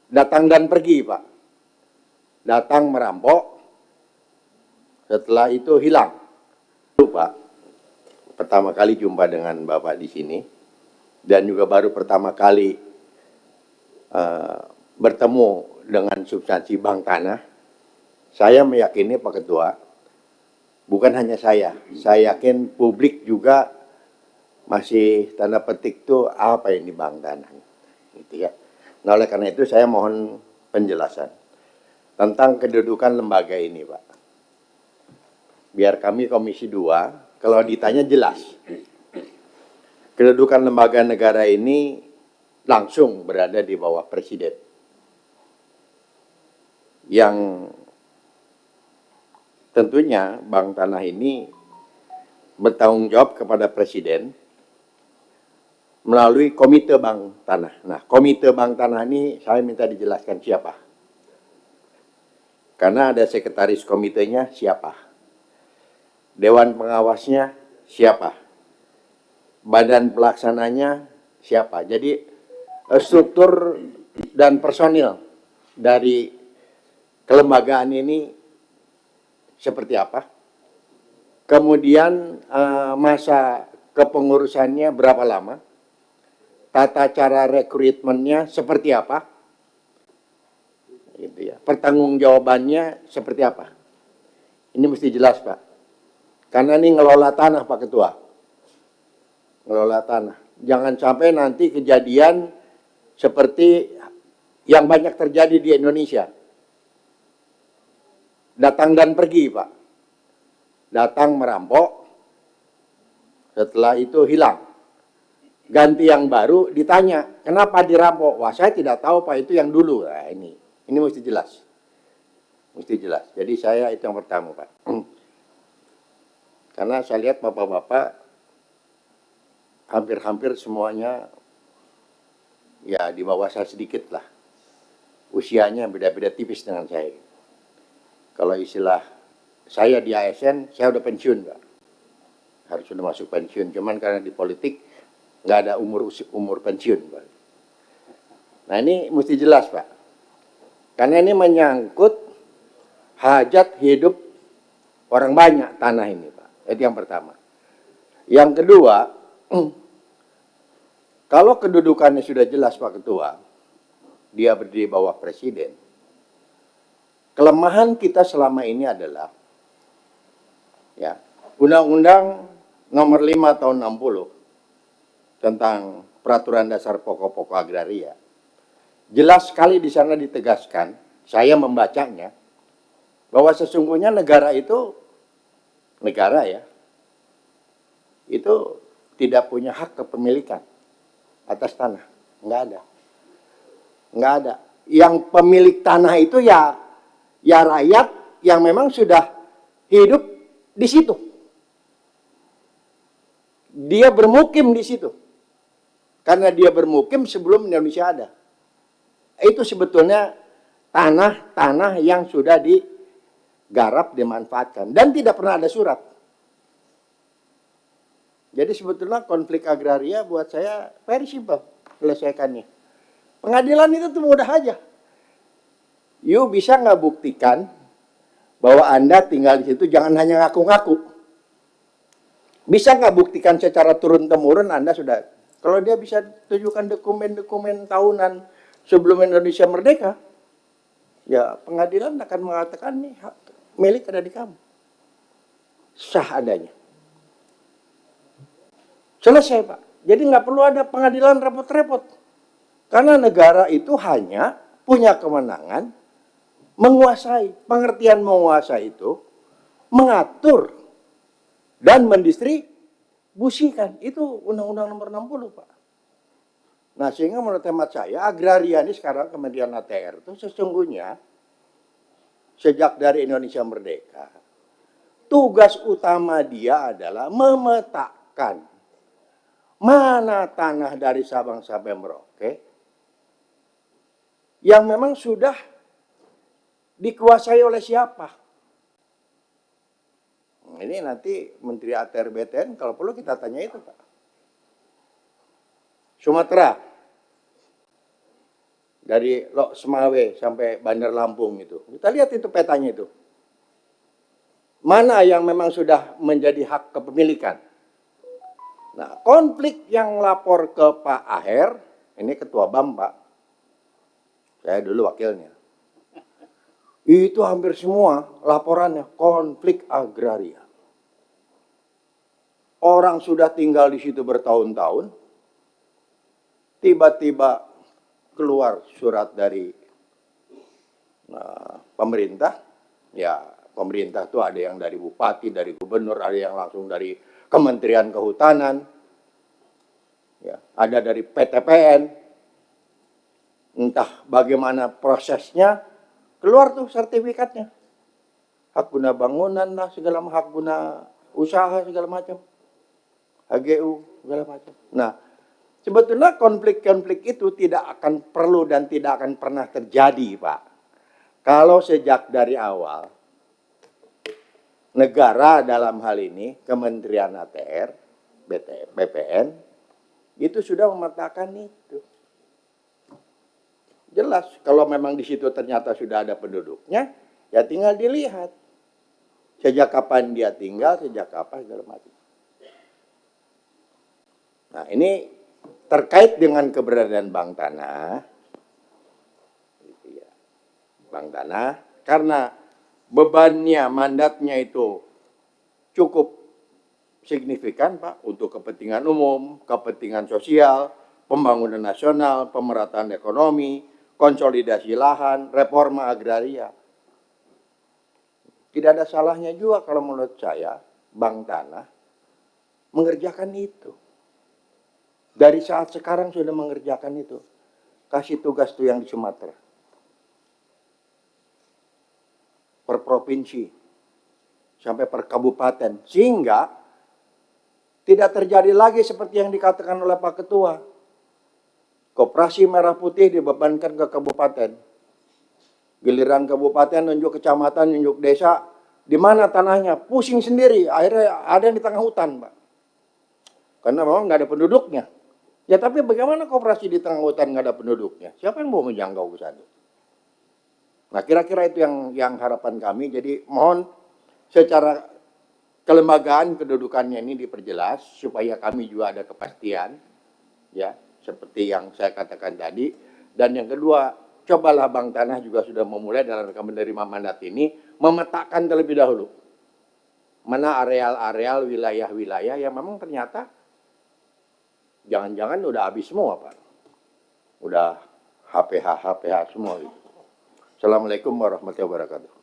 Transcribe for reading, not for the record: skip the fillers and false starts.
Datang dan pergi, Pak. Datang merampok, setelah itu hilang. Pak, pertama kali jumpa dengan Bapak di sini, dan juga baru pertama kali bertemu dengan substansi Bank Tanah. Saya meyakini, Pak Ketua, bukan hanya saya yakin publik juga masih tanda petik tuh apa ini Bank Tanah, gitu ya. Nah, oleh karena itu saya mohon penjelasan tentang kedudukan lembaga ini, Pak. Biar kami Komisi 2, kalau ditanya jelas. Kedudukan lembaga negara ini langsung berada di bawah Presiden. Yang tentunya Bank Tanah ini bertanggung jawab kepada Presiden melalui Komite Bank Tanah. Nah, Komite Bank Tanah ini saya minta dijelaskan siapa. Karena ada sekretaris komitenya siapa. Dewan pengawasnya siapa. Badan pelaksananya siapa. Jadi struktur dan personil dari kelembagaan ini seperti apa. Kemudian masa kepengurusannya berapa lama. Tata cara rekrutmennya seperti apa, gitu ya. Pertanggungjawabannya seperti apa. Ini mesti jelas, Pak. Karena ini ngelola tanah, Pak Ketua. Ngelola tanah. Jangan sampai nanti kejadian seperti yang banyak terjadi di Indonesia. Datang dan pergi, Pak. Datang merampok, setelah itu hilang. Ganti yang baru, ditanya, kenapa dirampok? Wah, saya tidak tahu, Pak, itu yang dulu. Nah, ini mesti jelas. Mesti jelas. Jadi saya itu yang pertama, Pak. Karena saya lihat bapak-bapak hampir-hampir semuanya ya di bawah saya sedikit lah. Usianya beda-beda tipis dengan saya. Kalau istilah saya di ASN, saya udah pensiun, Pak. Harus sudah masuk pensiun. Cuman karena di politik nggak ada umur pensiun, Pak. Nah, ini mesti jelas, Pak. Karena ini menyangkut hajat hidup orang banyak tanah ini, Pak. Itu yang pertama. Yang kedua, kalau kedudukannya sudah jelas, Pak Ketua, dia berdiri bawah Presiden. Kelemahan kita selama ini adalah ya, Undang-Undang Nomor 5 Tahun 60 tentang Peraturan Dasar Pokok-Pokok Agraria. Jelas sekali di sana ditegaskan, saya membacanya, bahwa sesungguhnya negara itu, negara ya, itu tidak punya hak kepemilikan atas tanah. Nggak ada. Nggak ada. Yang pemilik tanah itu ya rakyat yang memang sudah hidup di situ. Dia bermukim di situ. Karena dia bermukim sebelum Indonesia ada. Itu sebetulnya tanah-tanah yang sudah digarap, dimanfaatkan. Dan tidak pernah ada surat. Jadi sebetulnya konflik agraria buat saya very simple selesaikannya. Pengadilan itu tuh mudah aja. You bisa nggak buktikan bahwa Anda tinggal di situ, jangan hanya ngaku-ngaku. Bisa nggak buktikan secara turun-temurun Anda sudah. Kalau dia bisa tunjukkan dokumen-dokumen tahunan sebelum Indonesia merdeka, ya pengadilan akan mengatakan nih hak milik ada di kamu. Sah adanya. Selesai, Pak. Jadi nggak perlu ada pengadilan repot-repot. Karena negara itu hanya punya kewenangan menguasai. Pengertian menguasai itu mengatur dan mendistribusikan. Itu Undang-Undang Nomor 60, Pak. Nah, sehingga menurut hemat saya, agraria ini sekarang Kementerian ATR itu sesungguhnya sejak dari Indonesia merdeka, tugas utama dia adalah memetakan mana tanah dari Sabang sampai Merauke yang memang sudah dikuasai oleh siapa. Ini nanti Menteri ATR BTN kalau perlu kita tanya itu, Pak. Sumatera. dari Lok Semawe sampai Bandar Lampung itu. Kita lihat itu petanya itu. Mana yang memang sudah menjadi hak kepemilikan. Nah, konflik yang lapor ke Pak Aher, ini Ketua BAM, Pak. Saya dulu wakilnya. Itu hampir semua laporannya konflik agraria. Orang sudah tinggal di situ bertahun-tahun, tiba-tiba keluar surat dari pemerintah. Ya, pemerintah itu ada yang dari bupati, dari gubernur, ada yang langsung dari Kementerian Kehutanan, ya, ada dari PTPN. Entah bagaimana prosesnya, keluar tuh sertifikatnya. Hak guna bangunan lah, segala macam, hak guna usaha segala macam. HGU segala macam. Nah, sebetulnya konflik-konflik itu tidak akan perlu dan tidak akan pernah terjadi, Pak. Kalau sejak dari awal negara dalam hal ini Kementerian ATR, BPN itu sudah memetakan itu. Jelas kalau memang di situ ternyata sudah ada penduduknya, ya tinggal dilihat sejak kapan dia tinggal, sejak kapan segala macam. Nah, ini terkait dengan keberadaan Bank Tanah, gitu ya. Bank Tanah, karena bebannya, mandatnya itu cukup signifikan, Pak, untuk kepentingan umum, kepentingan sosial, pembangunan nasional, pemerataan ekonomi, konsolidasi lahan, reforma agraria. Tidak ada salahnya juga kalau menurut saya, Bank Tanah mengerjakan itu. Dari saat sekarang sudah mengerjakan itu. Kasih tugas tuh yang di Sumatera. Per provinsi. Sampai per kabupaten. Sehingga tidak terjadi lagi seperti yang dikatakan oleh Pak Ketua. Koperasi Merah Putih dibebankan ke kabupaten. Giliran kabupaten nunjuk kecamatan, nunjuk desa. Di mana tanahnya? Pusing sendiri. Akhirnya ada yang di tengah hutan, Pak. Karena memang nggak ada penduduknya. Ya tapi bagaimana koperasi di tengah hutan nggak ada penduduknya? Siapa yang mau menjangkau ke sana? Nah kira-kira itu yang harapan kami. Jadi mohon secara kelembagaan kedudukannya ini diperjelas supaya kami juga ada kepastian, ya seperti yang saya katakan tadi. Dan yang kedua, cobalah Bank Tanah juga sudah memulai dalam rangka menerima mandat ini memetakan terlebih dahulu mana areal-areal wilayah-wilayah yang memang ternyata jangan-jangan udah habis semua, Pak. Udah HPH semua. Assalamualaikum warahmatullahi wabarakatuh.